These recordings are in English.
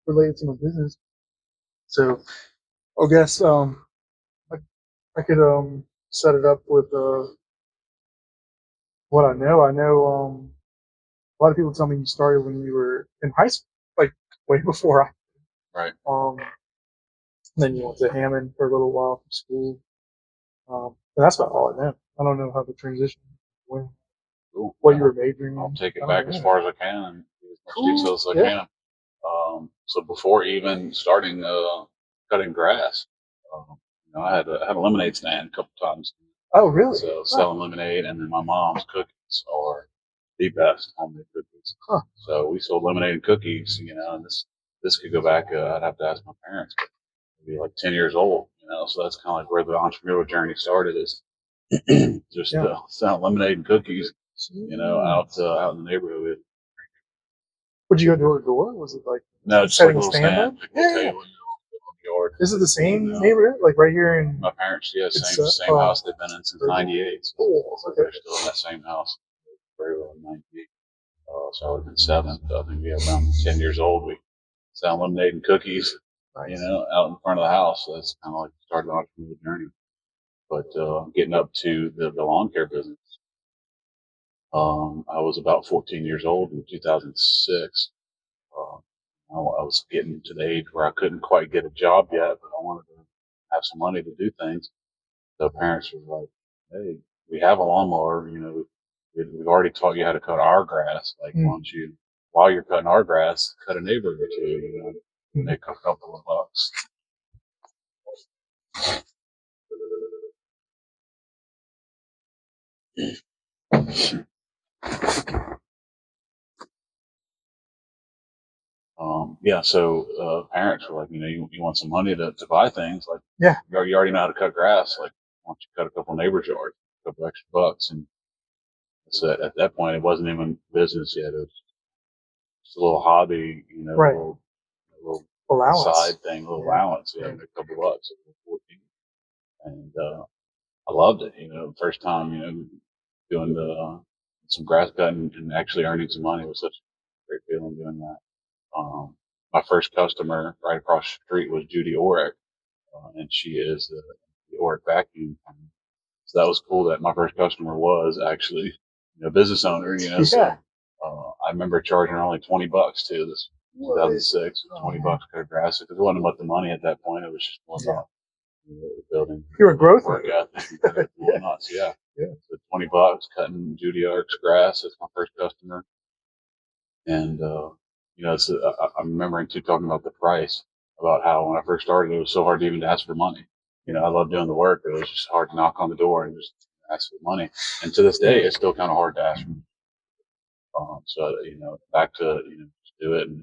related to my business. So I guess I, I could set it up with what I know. I know a lot of people tell me you started when you were in high school, like way before Right. then you went to Hammond for a little while from school. And that's about all I know. I don't know how the transition went. Cool. What you were majoring in. I'll take it back as far as I can and give as much Cool. detail as I Yeah. can. So before even starting cutting grass, I had a lemonade stand a couple times. Oh, really? So selling lemonade, and then my mom's cookies are the best homemade cookies. Huh. So we sold lemonade and cookies, and this could go back. I'd have to ask my parents, but maybe like 10 years old, So that's kind of like where the entrepreneurial journey started, is just selling lemonade and cookies, out in the neighborhood. Would you go door to door? Was it like No, just setting like a a little stand up? stand. Yeah. On the yard. Is it the same neighborhood? Like right here in My parents, same oh, house they've been in since '98. So cool. Okay. they're still in that same house. Very well in '98. So I would have been 7. So I think we have around 10 years old. We sell lemonade and cookies, Nice. out in front of the house. So that's kind of like the start of the entrepreneurial journey. But getting up to the lawn care business, I was about 14 years old in 2006. I was getting to the age where I couldn't quite get a job yet, but I wanted to have some money to do things. So parents were like, "Hey, we have a lawnmower. We've already taught you how to cut our grass. Like, why don't you, while you're cutting our grass, cut a neighbor or two? Make a couple of bucks." So parents were like, you want some money to buy things, like, yeah, you already know how to cut grass, like, why don't you cut a couple neighbors' yards, a couple extra bucks. And so at that point, it wasn't even business yet. It was just a little hobby, right. a little allowance. side thing, a little allowance, a couple bucks at 14. And I loved it, the first time, doing some grass cutting and actually earning some money was such a great feeling doing that. My first customer right across the street was Judy Orrick, and she is the Orrick vacuum. So that was cool that my first customer was actually a business owner, Yeah. So I remember charging her only $20 too. This 2006, $20 cut grass, because it wasn't about the money at that point. It was just more about the building. You're a growth work ethic. Nuts, yeah. So $20 cutting Judy Orrick's grass. That's my first customer, and I remember too talking about the price, about how when I first started, it was so hard to even ask for money. I love doing the work. It was just hard to knock on the door and just ask for money. And to this day, it's still kind of hard to ask for money. Back to, just do it and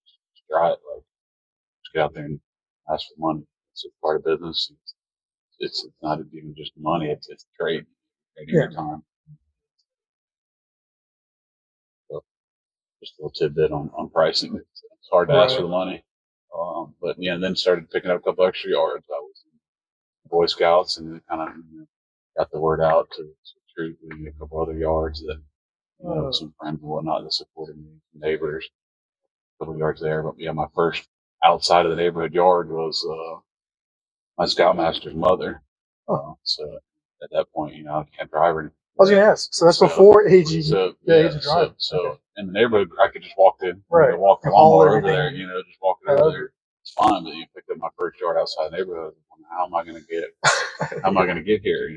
just try it. Like, just get out there and ask for money. It's a part of business. It's not even just money. It's trading your time. So just a little tidbit on pricing. It's hard to ask for the money. But then started picking up a couple extra yards. I was in Boy Scouts, and kind of got the word out to Troop and a couple other yards that, some friends and whatnot that supported me, neighbors, a couple of yards there. But my first outside of the neighborhood yard was my Scoutmaster's mother. So at that point, I can't drive her. I was going to ask. So that's before age of driving. So in the neighborhood, I could just walk in, right? Walk the lawnmower over there, just walk it over there. It's fine. But you picked up my first yard outside the neighborhood. How am I going to get? How am I going to get here?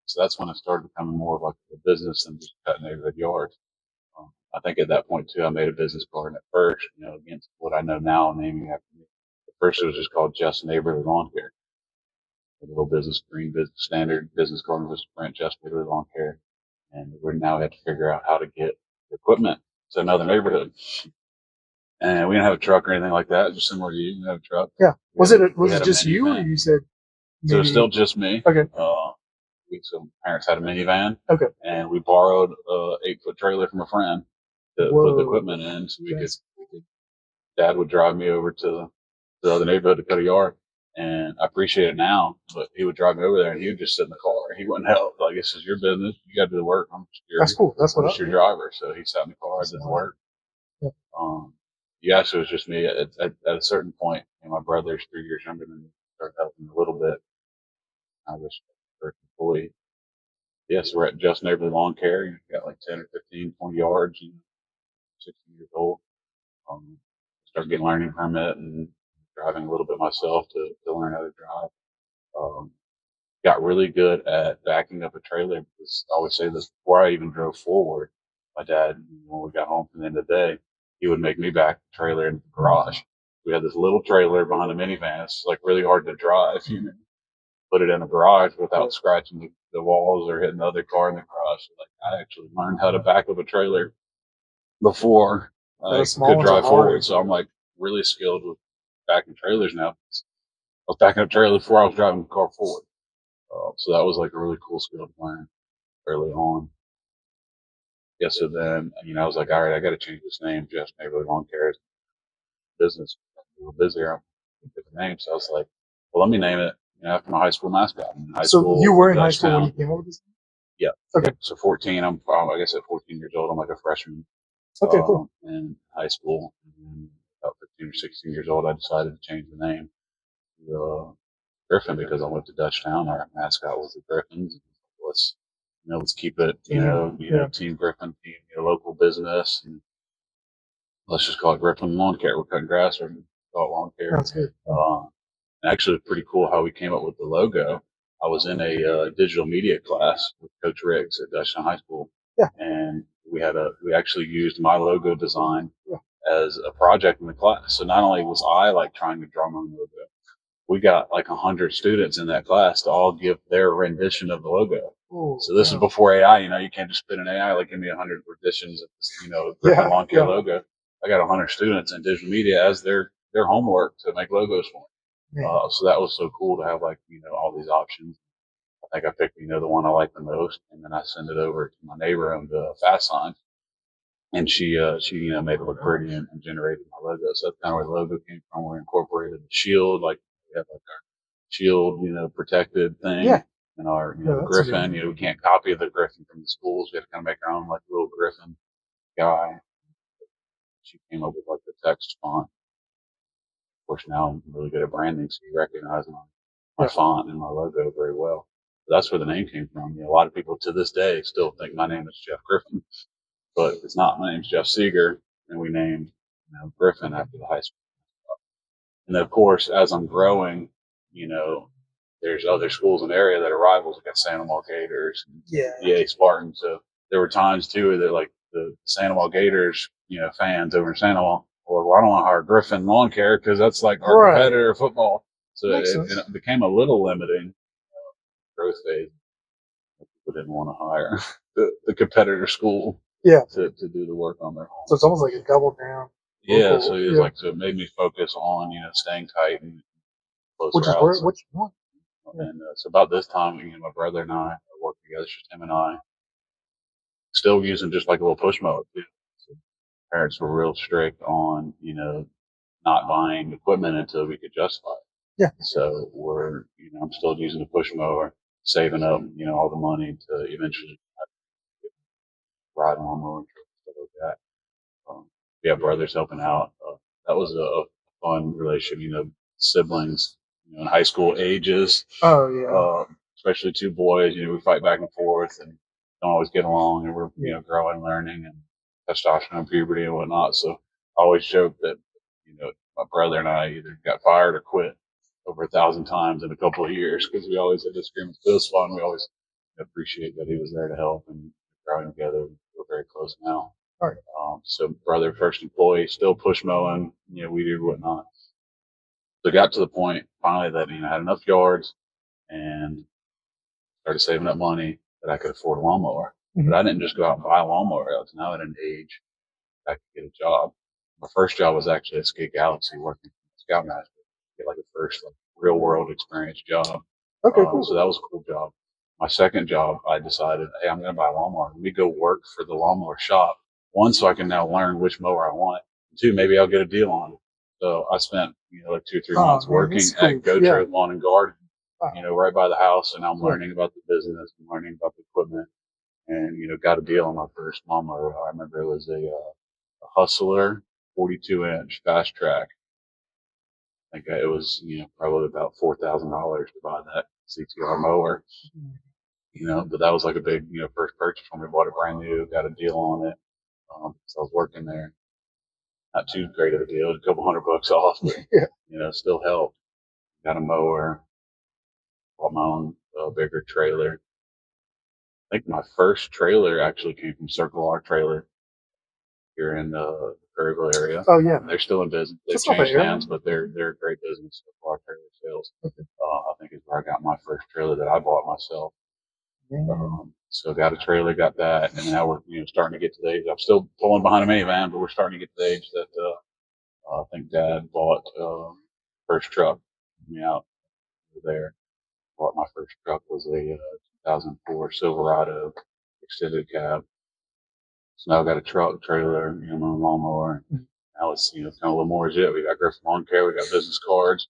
So that's when it started becoming more of like a business than just cutting neighborhood yards. I think at that point too, I made a business card at first, against what I know now, naming after me. At first, it was just called Just Neighborly Lawn Care. A little business, green business, standard business card was print Just Neighborly Lawn Care, and we now have to figure out how to get equipment to another neighborhood. And we didn't have a truck or anything like that. Just similar to you, we didn't have a truck. Yeah. Was it just you, or you said? Maybe? So it was still just me. Okay. So parents had a minivan. Okay. And we borrowed a 8-foot trailer from a friend to put the equipment in, so we could. Dad would drive me over to the other neighborhood to cut a yard, and I appreciate it now. But he would drive me over there, and he would just sit in the car. He wouldn't help. Like, this is your business. You got to do the work. I'm just That's cool. That's what I'm just your driver. So he sat in the car. I did the work. yes, it was just me. At a certain point, my brother's 3 years younger than me, started helping a little bit. I was first employee. Yes, we're at Just Neighborly Lawn Care. You got like 10 or 15, 20 yards, 16 years old. Um, Started getting learning permit and driving a little bit myself to learn how to drive. Um, got really good at backing up a trailer because I always say this before I even drove forward. My dad, when we got home from the end of the day, he would make me back the trailer in the garage. We had this little trailer behind a minivan. It's like really hard to drive. Put it in a garage without scratching the walls or hitting the other car in the garage. So, like I actually learned how to back up a trailer before I could drive forward. So I'm like really skilled with backing trailers now. I was backing up trailer before I was driving the car forward. So that was like a really cool skill to learn early on. Yeah. So then, I was like, all right, I got to change this name. Just Neighborly Lawn Care business. A little busier, different name. So I was like, well, let me name it after my high school mascot. So you were in high school when you came up with this? Yeah. Okay. So 14, I guess at 14 years old, I'm like a freshman. Okay, cool. In high school. And about 15 or 16 years old, I decided to change the name to Griffin because I went to Dutchtown. Our mascot was the Griffins. Let's keep it, Team Griffin, team, local business. And let's just call it Griffin Lawn Care. We're cutting grass or call it lawn care. That's good. And actually, it's pretty cool how we came up with the logo. I was in a digital media class with Coach Riggs at Dutchtown High School. Yeah. And we actually used my logo design as a project in the class. So not only was I like trying to draw my own logo, we got like 100 students in that class to all give their rendition of the logo. Ooh, so this is before AI. You can't just spit an AI like give me 100 renditions of this, Griffin Lawn Care logo. I got 100 students in digital media as their homework to make logos for me. So that was so cool to have all these options. I think I picked the one I like the most, and then I send it over to my neighbor on the Fast Sign, and she made it look pretty and generated my logo. So that's kind of where the logo came from. We incorporated the shield, like we have like our shield, protected thing. Yeah. And our Griffin, we can't copy the Griffin from the schools. We have to kind of make our own like little Griffin guy. She came up with like the text font. Of course, now I'm really good at branding, so you recognize my font and my logo very well. So that's where the name came from. A lot of people to this day still think my name is Jeff Griffin, but it's not. My name's Jeff Seeger, and we named Griffin after the high school. And then, of course, as I'm growing, there's other schools in the area that are rivals. We got Sandoval Gators, and EA Spartans. So there were times too that like the Sandoval Gators, fans over in Sandoval, well, I don't want to hire Griffin Lawn Care because that's like our competitor football. So it became a little limiting growth phase. People didn't want to hire the competitor school to do the work on their home. So it's almost like a double down. Yeah, so it was so it made me focus on staying tight and close routes. Which one? And so about this time, my brother and I worked together. It's just him and I, still using just like a little push mower too. So parents were real strict on not buying equipment until we could justify it. Yeah. So we're I'm still using a push mower, saving up all the money to eventually ride on lawnmower and stuff like that. We have brothers helping out. That was a fun relationship. Siblings, in high school ages. Oh yeah. Especially two boys. We fight back and forth and don't always get along, and we're growing, learning, and testosterone, puberty, and whatnot. So I always joke that my brother and I either got fired or quit over 1,000 times in a couple of years because we always had disagreements. But it was fun. We always appreciate that he was there to help and growing together. We're very close now. All right. So brother, first employee, still push mowing, weed eater, whatnot. So it got to the point finally that I had enough yards and started saving up money that I could afford a lawnmower. Mm-hmm. But I didn't just go out and buy a lawnmower. I was now at an age I could get a job. My first job was actually at Skate Galaxy, working Scoutmaster, get like a first real world experience job. Okay, cool. So that was a cool job. My second job, I decided, hey, I'm going to buy a lawnmower. Let me go work for the lawnmower shop. One, so I can now learn which mower I want. Two, maybe I'll get a deal on it. So I spent, like 2 or 3 months working at GoTro Lawn and Garden, right by the house. And I'm learning about the business and learning about the equipment and, got a deal on my first lawnmower. I remember it was a Hustler 42-inch fast track. I think it was, probably about $4,000 to buy that CTR mower, but that was like a big, first purchase when we bought it brand new, got a deal on it. So I was working there. Not too great of a deal, a couple $100 off, but, still helped. Got a mower, bought my own bigger trailer. I think my first trailer actually came from Circle R Trailer here in the Perryville area. Oh yeah, They're still in business. They've Just off of changed Aaron? hands, but they're a great business. Circle R Trailer Sales. Okay. I think is where I got my first trailer that I bought myself. Yeah. So got a trailer, got that, and now we're starting to get to the age. I'm still pulling behind a minivan, but we're starting to get to the age that I think Dad bought first truck. Me out there. Bought my first truck was a 2004 Silverado extended cab. So now I've got a truck, trailer, my own lawnmower. Now it's kind of a little more legit. We got Griffin Lawn Care, we got business cards,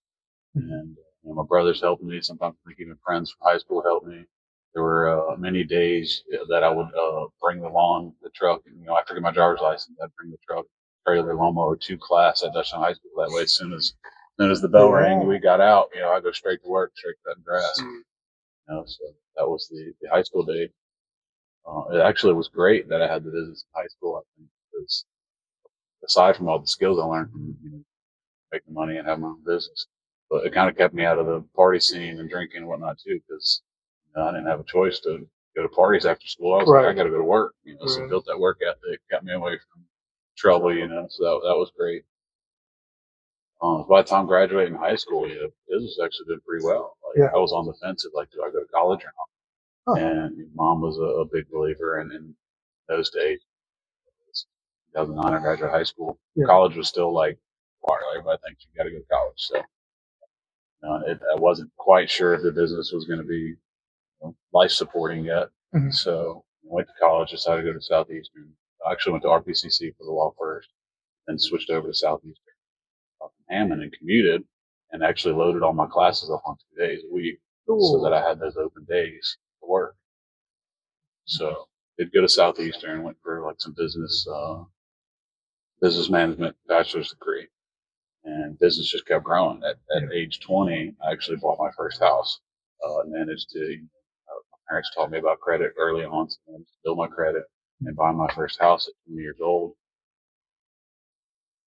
and my brother's helping me. Sometimes I think even friends from high school help me. There were many days that I would bring the truck, and after I get my driver's license, I'd bring the truck, trailer, lawnmower to class at Dutchtown High School. That way, as soon as the bell rang and we got out, I go straight to work, straight cutting grass. So that was the high school day. It actually was great that I had the business in high school, I think, because aside from all the skills I learned from making money and having my own business, but it kind of kept me out of the party scene and drinking and whatnot too, because I didn't have a choice to go to parties after school. I was like, I got to go to work. So I built that work ethic, got me away from trouble. So that was great. By the time graduating high school, business actually did pretty well. I was on the fence of do I go to college or not? And Mom was a big believer, and in those days, 2009, I graduated high school. College was still everybody thinks you got to go to college. So I wasn't quite sure if the business was going to be life supporting yet. So I went to college, decided to go to Southeastern. I actually went to RPCC for the law first, then switched over to Southeastern up in Hammond and commuted, and actually loaded all my classes up on 2 days a week so that I had those open days to work. So did go to Southeastern, went for some business management bachelor's degree, and business just kept growing. At age 20, I actually bought my first house. And managed to, my parents taught me about credit early on, so I managed to build my credit and buy my first house at 20 years old.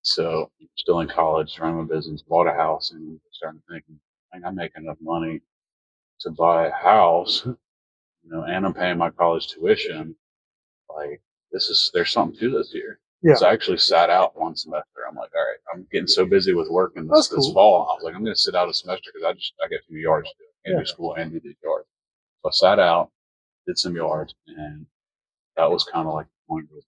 So still in college, running my business, bought a house, and started thinking, I'm making enough money to buy a house, and I'm paying my college tuition. There's something to this here. Yeah. So I actually sat out one semester. I'm like, all right, I'm getting so busy with working this fall. I was like, I'm going to sit out a semester because I got 2 yards to do. I can't do school and do these yards. So I sat out, did some yards, and that was kind of like the point where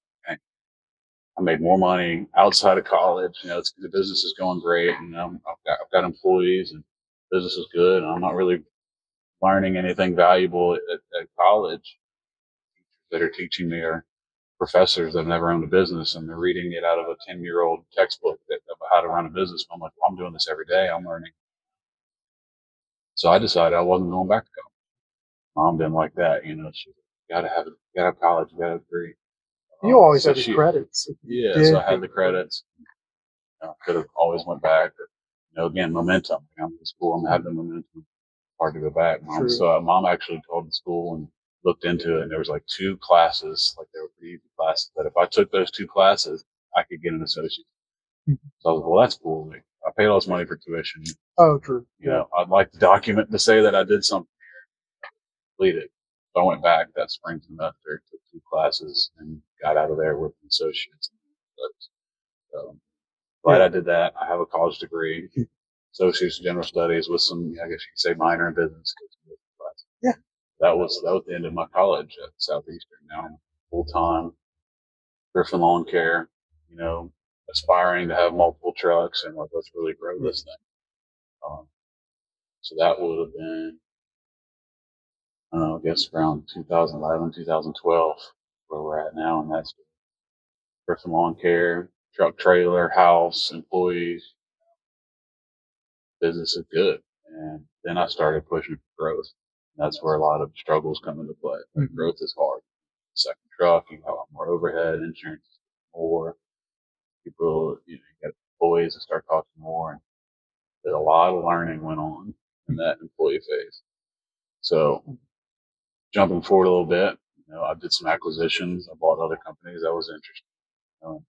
I made more money outside of college. The business is going great, and I've got employees, and business is good, and I'm not really learning anything valuable at college. Teachers that are teaching me are professors that have never owned a business, and they're reading it out of a 10-year-old textbook about how to run a business. I'm like, I'm doing this every day. I'm learning. So I decided I wasn't going back to college. Mom didn't like that. She gotta have college, you gotta have a degree. You always had the credits. Yeah, so I had the credits. Could have always went back. But, again, momentum. I'm in school, I'm having the momentum. Hard to go back. So Mom actually called the school and looked into it, and there was 2 classes, they were pretty easy classes, that if I took those 2 classes, I could get an associate. So I was like, well, that's cool. I paid all this money for tuition. Oh, true. I'd like the document to say that I did something here, completed. So I went back that spring semester, took 2 classes, and got out of there with an associate's. So glad I did that. I have a college degree, associate's in general studies with some, I guess you could say, minor in business. Yeah. That was the end of my college at Southeastern. Now I'm full time, Griffin Lawn Care, aspiring to have multiple trucks and let's really grow this thing. So that would have been, I guess around 2011, 2012, where we're at now, and that's Griffin Lawn Care, truck, trailer, house, employees. Business is good, and then I started pushing for growth. That's where a lot of struggles come into play. Growth is hard. Second truck, you have a lot more overhead, insurance more. People, you get employees that start talking more, and a lot of learning went on in that employee phase. So jumping forward a little bit, I did some acquisitions. I bought other companies. That was interesting,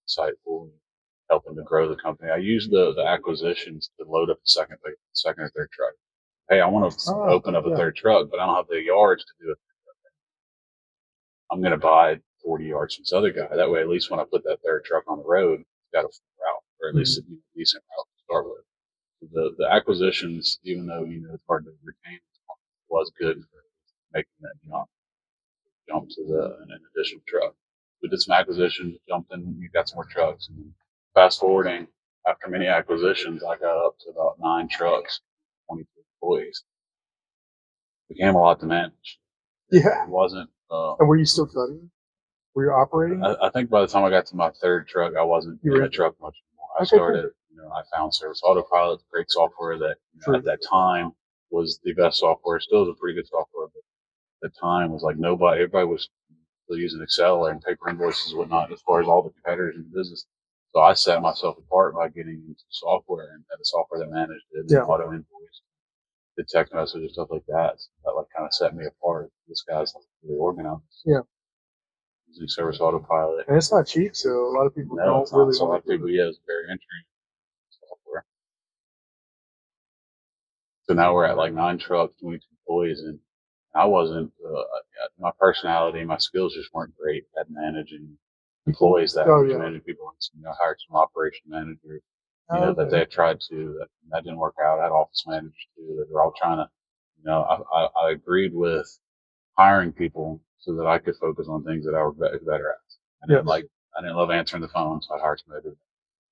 insightful, helping to grow the company. I used the acquisitions to load up the second or third truck. Hey, I want to open up a third truck, but I don't have the yards to do it. I'm going to buy 40 yards from this other guy. That way, at least when I put that third truck on the road, it's got a full route, or at least a decent route to start with. The acquisitions, even though it's hard to retain, was good for making that jump to an additional truck. We did some acquisitions, jumped in, you got some more trucks. And fast forwarding, after many acquisitions, I got up to about 9 trucks, 22 employees. Became a lot to manage. Yeah. It wasn't. And were you still cutting? Were you operating? I think by the time I got to my third truck, I wasn't in the truck much anymore. I started, I found Service Autopilot, great software that at that time was the best software. Still is a pretty good software, but at the time was like everybody was still using Excel and paper invoices and whatnot as far as all the competitors in the business. So I set myself apart by getting into software and the software that managed it, auto invoice, the text message, stuff like that. So that kind of set me apart. This guy's really organized. Yeah. Using Service Autopilot. And it's not cheap, so a lot of people don't really want to. A lot of people, it's very entry software. So now we're at like 9 trucks, 22 employees, and I wasn't, my personality, my skills just weren't great at managing employees managing people. I hired some operation managers, that they had tried to, that didn't work out. I had office managers too, that were all trying to, I agreed with hiring people so that I could focus on things that I was better at. I didn't love answering the phone, so I hired somebody.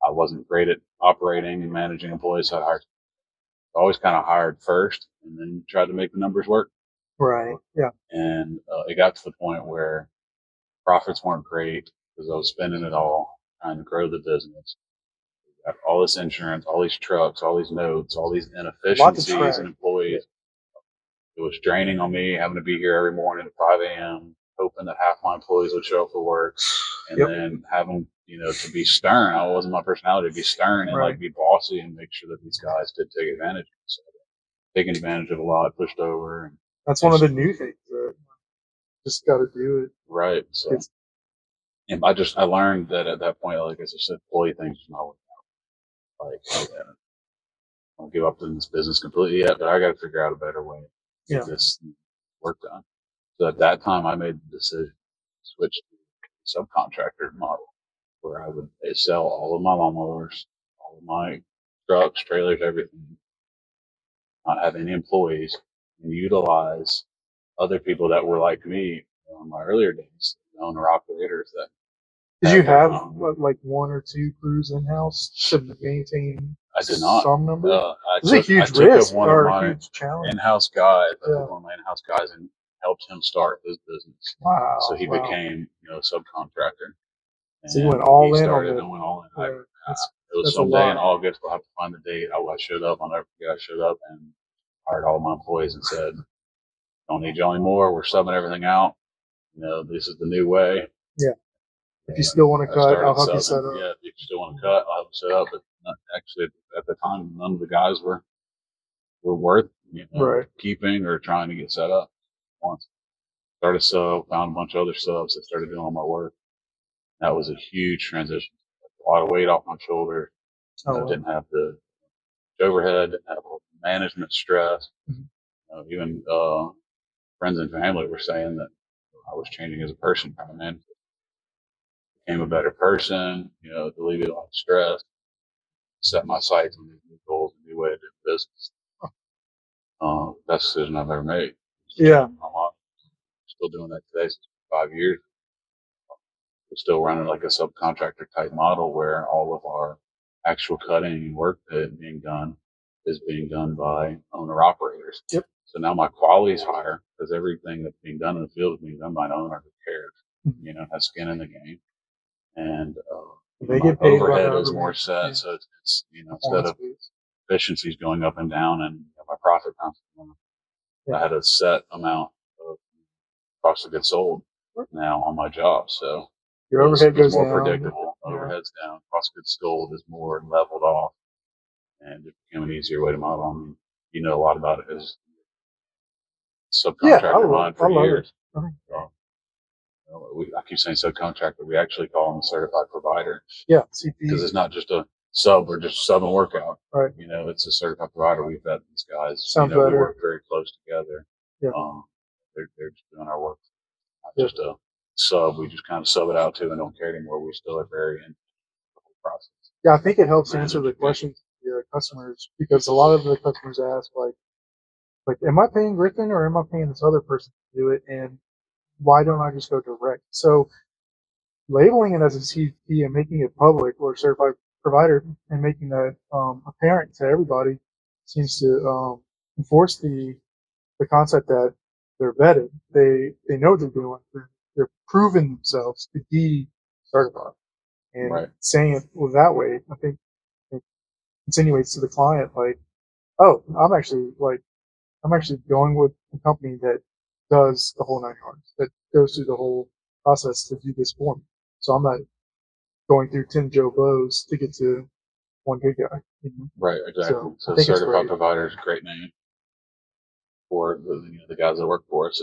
I wasn't great at operating and managing employees, so I always kind of hired first and then tried to make the numbers work. Right. Yeah. And it got to the point where profits weren't great because I was spending it all trying to grow the business. Got all this insurance, all these trucks, all these notes, all these inefficiencies in employees. It was draining on me having to be here every morning at 5 a.m., hoping that half my employees would show up for work, and then having, to be stern. I wasn't my personality to be stern and be bossy and make sure that these guys did take advantage of me. So taking advantage of a lot, pushed over. And that's one of the new things that just got to do it. Right. So and I learned that at that point, like I said, employee things is not working out. I don't give up in this business completely yet, but I got to figure out a better way to get this work done. So at that time, I made the decision to switch to the subcontractor model, where I would sell all of my lawnmowers, all of my trucks, trailers, everything, not have any employees, and utilize other people that were like me in my earlier days, owner operators. Did you have like 1 or 2 crews in house to maintain? I did not. Some number. It was a huge risk or a huge challenge. In-house guys. I took one of my in-house guys and helped him start his business. Wow. So he became, a subcontractor. So you went all in on it. I went all in. It was someday in August. We'll have to find the date. I showed up. I'll never forget. I showed up and hired all of my employees and said, "Don't need you anymore. We're subbing everything out. This is the new way." Yeah. If you still want to cut, I'll help you set up. Yeah, if you still want to cut, I'll help you set up. But actually, at the time, none of the guys were worth keeping or trying to get set up. Once started a sub, found a bunch of other subs that started doing all my work. That was a huge transition. A lot of weight off my shoulder. Didn't have the overhead, didn't have management stress. Mm-hmm. Even friends and family were saying that I was changing as a person, trying to manage it. Became a better person, alleviated a lot of stress, set my sights on these new goals, a new way to do business. Best decision I've ever made. Yeah. I'm still doing that today, since 5 years. We're still running like a subcontractor type model where all of our actual cutting and work that being done is being done by owner operators. Yep. So now my quality is higher because everything that's being done in the field is being done by an owner who cares, has skin in the game. And they get paid overhead is more set, so it's instead of efficiencies going up and down and my profit constantly, I had a set amount of cost of goods sold now on my job, so your overhead goes more down, predictable. overheads down. Cost of goods sold is more leveled off, and it became an easier way to model. I mean, you know a lot about it as Yeah, subcontractor mine I for love years. it. Uh-huh. So, I keep saying subcontractor. We actually call them a certified provider Yeah, because CP. it's not just a sub or just sub and workout. Right. You know, it's a certified provider. We've vet these guys. Sounds you know, better. we work very close together. Yeah. They're just doing our work. Not Yeah. just a sub. We just kind of sub it out to and don't care anymore. We still are very in the whole process. Yeah, I think it helps answer the questions to your customers, because a lot of the customers ask like, am I paying Griffin or am I paying this other person to do it? And why don't I just go direct? So labeling it as a CP and making it public or certified provider and making that apparent to everybody seems to enforce the concept that they're vetted. They know what they're doing. They're proving themselves to be certified. And Right. saying it that way, I think it insinuates to the client like, oh, I'm actually going with a company that does the whole 9 yards, that goes through the whole process to do this for me. So I'm not going through 10 Joe Blows to get to one good guy. You know? Right, exactly. So I So think it's certified great. provider is a great name for the guys that work for us.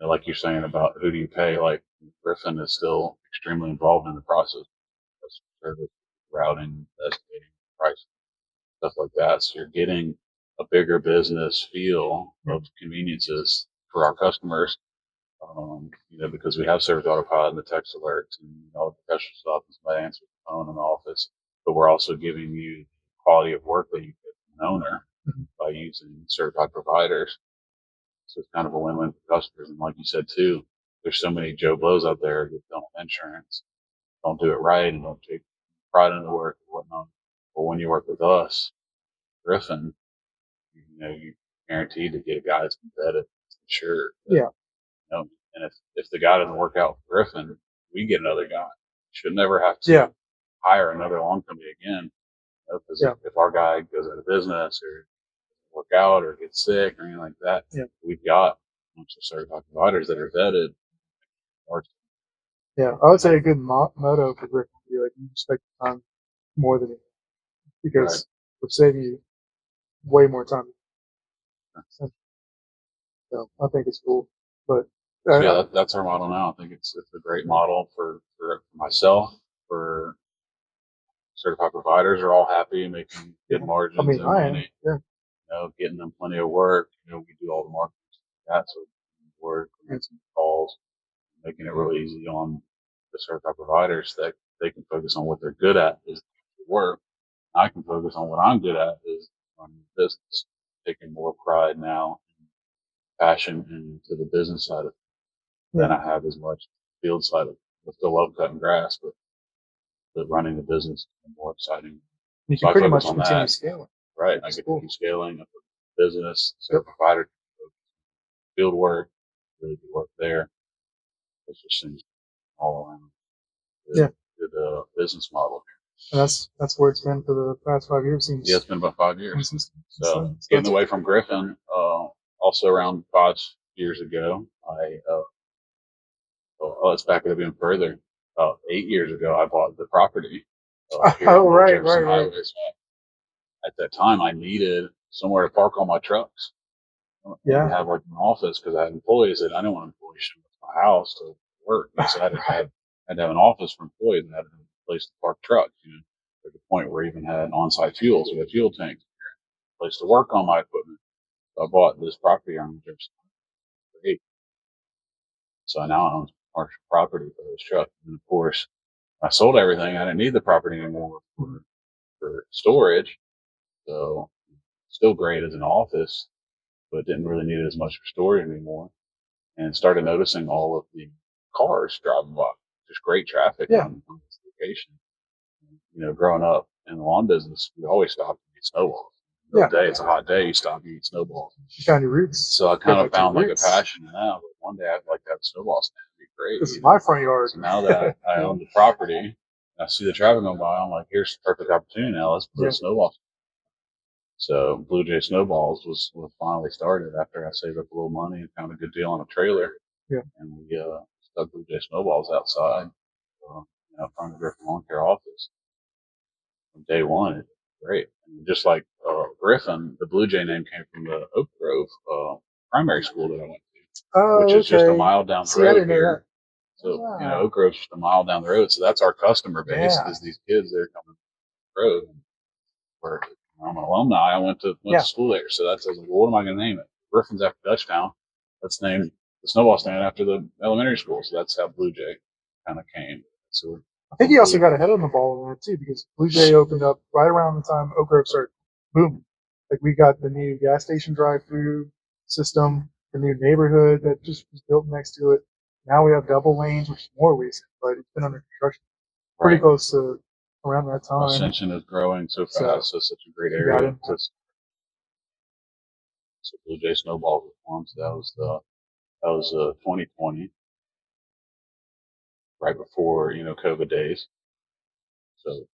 And like you're saying about who do you pay, like Griffin is still extremely involved in the process. Service, routing, estimating, price, stuff like that. So you're getting a bigger business feel of conveniences for our customers. Because we have Service Autopilot and the text alerts and all the professional stuff, and somebody answers the phone in the office, but we're also giving you quality of work that you get from an owner by using certified providers. So it's kind of a win-win for customers. And like you said too, there's so many Joe Blows out there that don't have insurance, don't do it right, and don't take pride in the work and whatnot. But when you work with us, Griffin, you're guaranteed to get a guy that's vetted, insured. Yeah. And if the guy doesn't work out for Griffin, we get another guy. Should never have to hire another lawn company again. Because if our guy goes out of business or work out or gets sick or anything like that, we've got a bunch of certified providers that are vetted. Yeah, I would say a good motto for Griffin would be like, you respect the time more than anything, because we're saving you way more time. So I think it's cool. But that's our model now. I think it's a great model for myself, for certified providers are all happy, making good margins. I mean, and money. Getting them plenty of work. We do all the marketing. That's what work, answering calls, making it really easy on the certified providers that they can focus on what they're good at is work. I can focus on what I'm good at is running the business, taking more pride now, and passion into the business side of it than I have as much field side of it. I still love cutting grass, but running the business is more exciting. You can pretty much continue scaling. Right. I get to keep scaling up the business, certified provider, field work, really good work there. It's just seems all around. Good business model. And that's where it's been for the past 5 years. It's been about 5 years. So getting away from Griffin, also around 5 years ago, let's back it up even further. About 8 years ago, I bought the property. Right. At that time, I needed somewhere to park all my trucks. I have like an office because I had employees that I didn't want employees showing up to my house to work. So I had to have an office for employees and had a place to park trucks. To the point where I even had on-site fuels. We had fuel tanks, a place to work on my equipment. So I bought this property on Jefferson for $8. So I now own commercial property for those trucks. And of course, I sold everything. I didn't need the property anymore for storage. So still great as an office, but didn't really need it as much for storage anymore. And started noticing all of the cars driving by. Just great traffic on this location. Growing up in the lawn business, we always stopped to eat snowballs. It's a hot day, you stop and eat snowballs. You found your roots. So I kind of found like a passion in that. But one day I'd like to have a snowball stand. It'd be great. This is my front yard. So now that I own the property, I see the traffic going by, I'm like, here's the perfect opportunity now. Let's put a snowball stand. So Blue Jay Snowballs was finally started after I saved up a little money and found a good deal on a trailer. And we stuck Blue Jay Snowballs outside. front of the Griffin Lawn Care office from day one. It's great. And just like Griffin, the Blue Jay name came from the Oak Grove primary school that I went to, Oh, which is just a okay. mile down the See, I road didn't know here. that. So, Wow. Oak Grove's just a mile down the road. So that's our customer base Yeah. is these kids that are coming down the road. Where I'm an alumni, I went to school there. So that's, well, what am I going to name it? Griffin's after Dutchtown. Let's name the snowball stand after the elementary school. So that's how Blue Jay kind of came. So I think he also got ahead on the ball on that too, because Blue Jay opened up right around the time Oak Grove started booming. Like, we got the new gas station drive-through system, the new neighborhood that just was built next to it. Now we have double lanes, which is more recent, but it's been under construction pretty close to around that time. Ascension is growing so fast. So it's such a great You got area. it. So Blue Jay Snowball was formed. So that was 2020, right before COVID days. So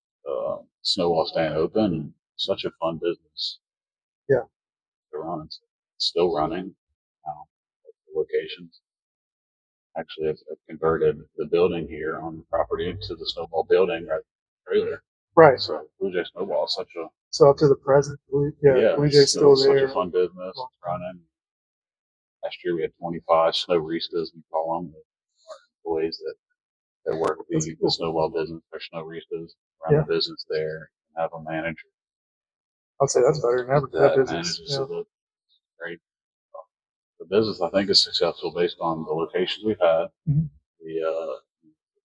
snowball stand open, such a fun business. Yeah, to run. It's still running now at the locations. Actually, I've converted the building here on the property to the snowball building right trailer. right. So Blue Jay Snowball is such a So up to the present, Blue Jay's still there. Such a fun business. It's running. Last year we had 25 snow ristas, we call them, our employees that work the snowball business. They're snow ristas, run the business there, and have a manager. I'd say that's better than ever. That business. So great. The business, I think, is successful based on the locations we've had,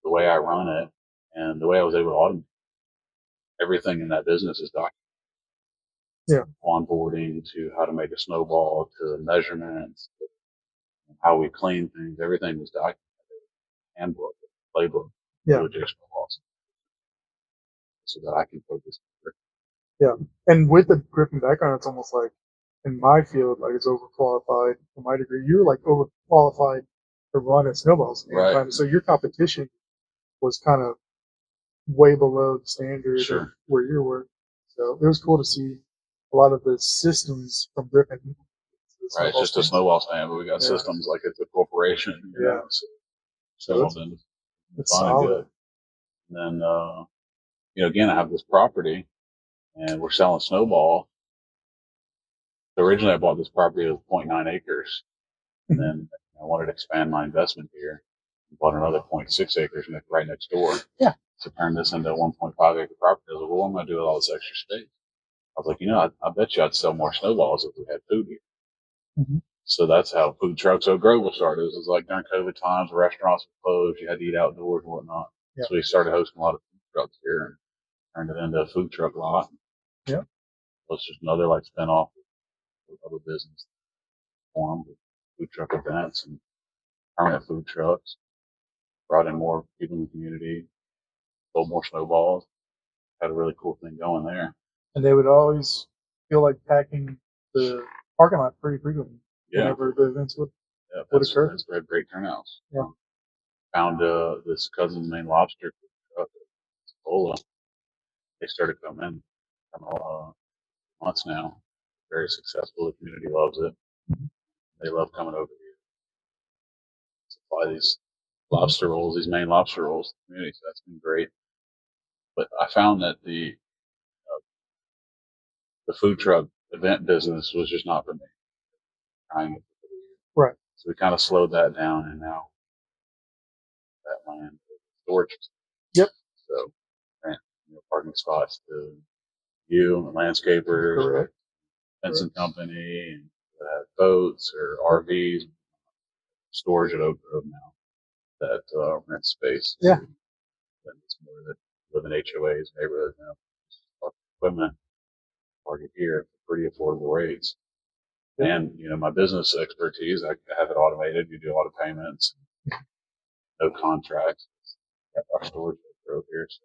the way I run it, and the way I was able to automate. Everything in that business is documented. Yeah. Onboarding to how to make a snowball to measurements, to how we clean things. Everything was documented. Handbook, playbook, snowballs, so that I can focus. Yeah, and with the Griffin background, it's almost like in my field, like, it's overqualified for my degree. You're like overqualified to run at snowballs, right? So your competition was kind of way below the standard of where you were. So it was cool to see a lot of the systems from Griffin. Right, it's just a snowball stand, but we got systems like it's a corporation. So it's fun and good. And then again, I have this property, and we're selling snowball. So originally, I bought this property with 0.9 acres, and then I wanted to expand my investment here. I bought another 0.6 acres right next door. Yeah. To turn this into a 1.5 acre property. I was like, well, what am I going to do with all this extra space? I was like, I bet you I'd sell more snowballs if we had food here. Mm-hmm. So that's how Food Trucks Oak Grove was started. It was like during COVID times, restaurants were closed, you had to eat outdoors and whatnot. Yeah. So we started hosting a lot of food trucks here and turned it into a food truck lot. Yeah. So it's just another like spinoff of a business formed with food truck events and permanent food trucks. Brought in more people in the community, sold more snowballs. Had a really cool thing going there. And they would always feel like packing the parking lot pretty frequently whenever the events would occur. That's great turnouts. Yeah. Found this Cousin's Maine Lobster truck at Cipolla. They started coming months now. Very successful. The community loves it. Mm-hmm. They love coming over here. Supply these lobster rolls, these Maine lobster rolls to the community. So that's been great. But I found that the food truck event business was just not for me. Right. So we kind of slowed that down, and now that land is storage. Yep. So rent parking spots to you, landscapers, fencing company, and boats or RVs. Storage at Oak Grove now that rent space. Yeah. Then it's more that live in HOAs, neighborhoods now. Equipment parking here at pretty affordable rates. Yeah. And my business expertise, I have it automated. You do a lot of payments, no contracts. Our storage growth here. So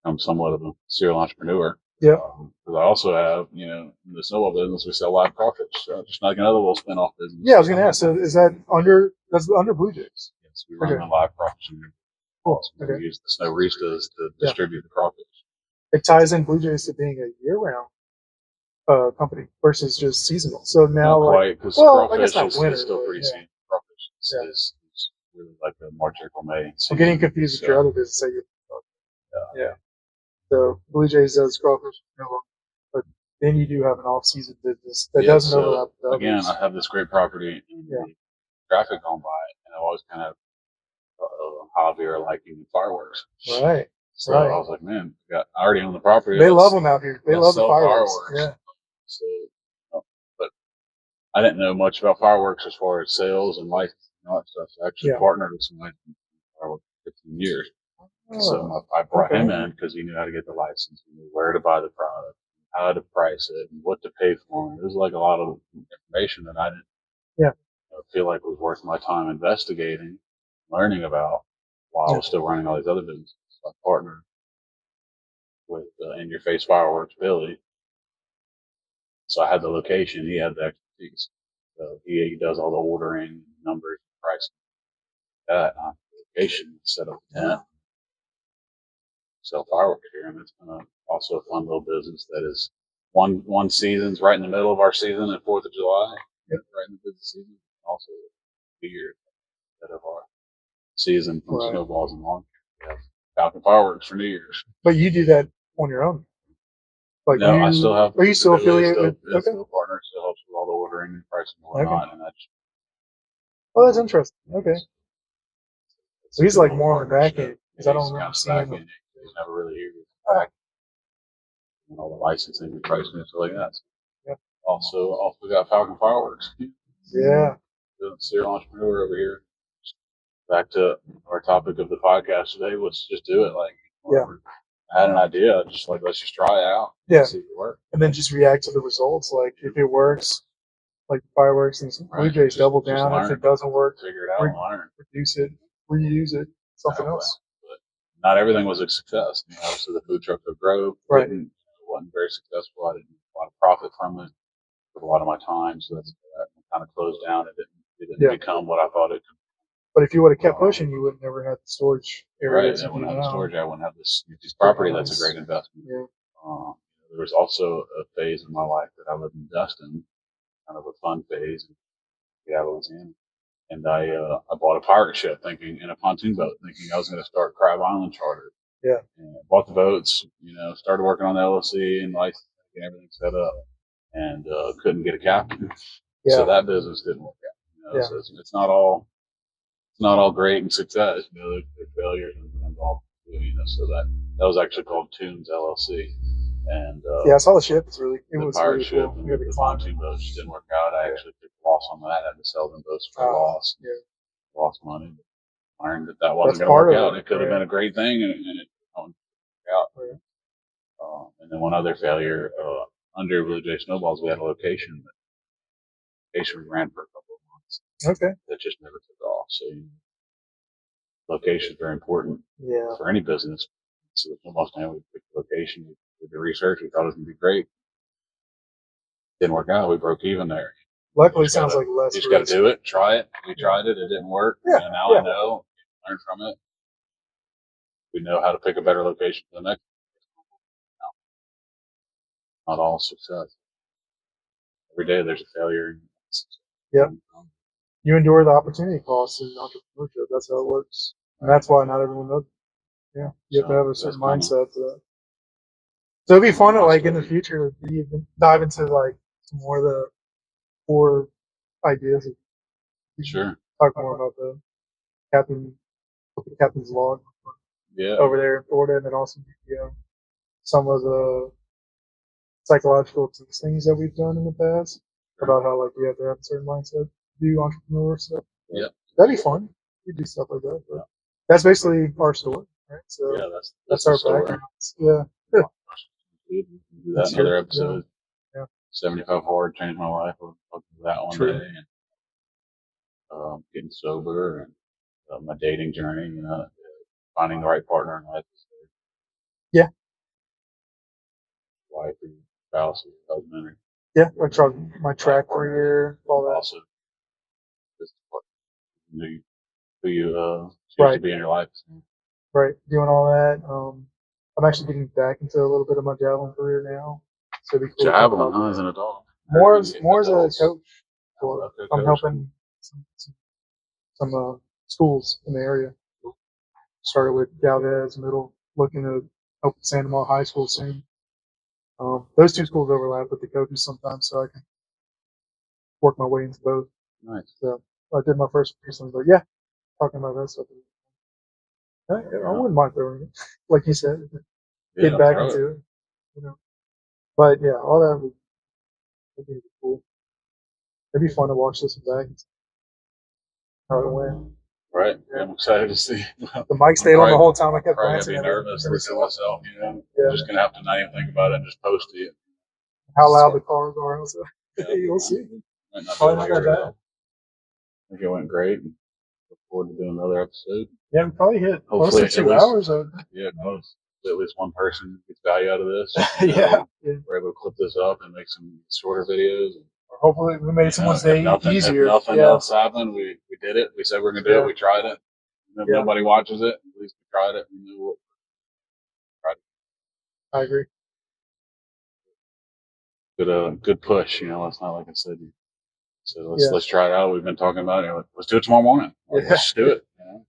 I'm somewhat of a serial entrepreneur. Yeah. Because I also have, in the snowball business, we sell live crawfish. So just like another little spin-off business. Yeah, I was going to ask. So is that under Blue Jays? Yes, we run the live crawfish. Cool. We use the snow ristas to distribute the crawfish. It ties in Blue Jays to being a year-round company versus just seasonal. So now, not quite, because crawfish is still pretty seasonal. Crawfish is really like a March, April, May. I'm getting confused with your other business. So Yeah. So Blue Jays does crawfish, but then you do have an off-season business that doesn't so, overlap with others. again, I have this great property and Yeah. traffic going by, and I've always kind of a hobby or liking fireworks. Right. So Right. I was like, man, I already own the property. They love them out here. They love the sell fireworks. Yeah. So, but I didn't know much about fireworks as far as sales and license and all that stuff. So I actually partnered with somebody in fireworks for 15 years. So I brought him in because he knew how to get the license, he knew where to buy the product, how to price it, and what to pay for it. It was like a lot of information that I didn't feel like was worth my time investigating, learning about, while I was still running all these other businesses. So I partnered with In Your Face Fireworks, Billy. So I had the location, he had the expertise. So he does all the ordering, numbers, pricing. That I have the location, set up a tent, sell fireworks here, and it's been also a fun little business that is one season's right in the middle of our season at 4th of July, right in the busy season. Also, 2 years instead of our season from snowballs and lawn. We have Falcon fireworks for New Year's. But you do that on your own. Like no, I still have. Are you still affiliated with? Okay. Still partner, still helps with all the ordering and pricing and whatnot. And oh, that's interesting. Okay. So he's like more on the back end because I don't remember seeing him. He's never really here. Back. And all the licensing and pricing and stuff like that. So also got Falcon fireworks. Yeah. The serial entrepreneur over here. Back to our topic of the podcast today was just do it. Like, I had an idea, just like, let's just try it out. See if it works. And then just react to the results. Like, if it works, like fireworks and Blue Jays, double down. If it doesn't work, figure it out and learn. Reduce it, reuse it, something else. But not everything was a success. I mean, obviously, the food truck of Grove wasn't very successful. I didn't get a lot of profit from it. Took a lot of my time, so that kind of closed down. It didn't become what I thought it could. But if you would have kept pushing, you would have never had the storage area. Right, I wouldn't have the storage. I wouldn't have this property. That's a great investment. Yeah. There was also a phase in my life that I lived in Destin, kind of a fun phase in Louisiana. And I bought a pirate ship in a pontoon boat, thinking I was going to start Crab Island charter. Yeah. And I bought the boats, started working on the LLC and licensing and everything set up, and couldn't get a captain. Yeah. So that business didn't work out. So it's not all great and success. There's failures involved. So that was actually called Tunes LLC. And I saw the ship. It was pirate really ship cool. and the pontoon boats didn't work out. I actually took a loss on that. I had to sell them boats for a loss. Yeah. Lost money. Learned that wasn't going to work out. It could have been a great thing, and it didn't work out. Right. And then one other failure under Blue Jay Snowballs, we had a location. The location ran for a couple of months. Okay. That just never took off. So location is very important. Yeah. For any business. So the Snowballs family, we picked the location. We did the research. We thought it was going to be great. Didn't work out. We broke even there. Luckily, it sounds like less. You just got to do it. Try it. We tried it. It didn't work. Yeah. And now I know. Learn from it. We know how to pick a better location for the next. Not all success. Every day there's a failure. Yep. You endure the opportunity costs in entrepreneurship. That's how it works. And that's why not everyone does it. Yeah. You have to have a certain mindset for that. So it'd be fun to, like, in the future, dive into, like, some more of the core ideas. Sure. Talk more about the captain's log. Yeah. Over there in Florida, and then also, some of the psychological things that we've done in the past about how, like, we have to have a certain mindset to do entrepreneur stuff. Yeah. That'd be fun. We do stuff like that. But that's basically our story, right? So that's our background. Yeah. Do that in another episode. Yeah. 75 Hard changed my life. I'll talk about that one day. And, getting sober and my dating journey, finding the right partner in life. Yeah. Wife or spouse or husband. Yeah, my track career, all that. Also, who you choose to be in your life. Right, doing all that. I'm actually getting back into a little bit of my javelin career now. So cool. Javelin, huh? As an adult. More as a coach. I'm helping some schools in the area. Started with Galvez Middle looking to open Sandoval High School soon. Those two schools overlap with the coaches sometimes, so I can work my way into both. Nice. So I did my first recently, but yeah, talking about that stuff. I wouldn't mind throwing it, like you said, Yeah, get back throw into it. You know, but yeah, all that would be cool. It'd be fun to watch this back and see how it went. Right. Yeah, I'm excited to see. The mic stayed on the whole time. I kept Probably gonna glancing be at it. nervous looking at myself. You know, Yeah. I'm just gonna have to not even think about it and just post it. How loud the cars are. Also. Yeah. You'll see. Might not be Probably able not to hear that it bad. all. I think it went great. And look forward to doing another episode. Yeah, we probably hit close Hopefully to at 2 least- hours. Yeah, close. At least one person gets value out of this. Yeah. We're able to clip this up and make some shorter videos. Hopefully, we made someone's day easier. If nothing Yeah. else happened, we did it. We said we're gonna do it. We tried it. And if Yeah. nobody watches it, at least we tried it. We knew what. I agree. Good push. You know, it's not like I said. So Yeah. let's try it out. We've been talking about it. Like, let's do it tomorrow morning. Like, Yeah. Let's just do it. You know?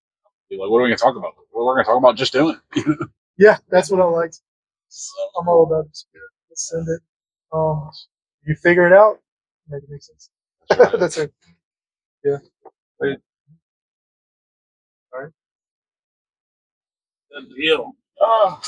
Be like, what are we gonna talk about? Well, we're gonna talk about just doing it. Yeah, that's what I liked. I'm all about the spirit. Let's send it. You figure it out, make it make sense. That's right. That's it. Yeah. Great. All right. Good deal. Ah.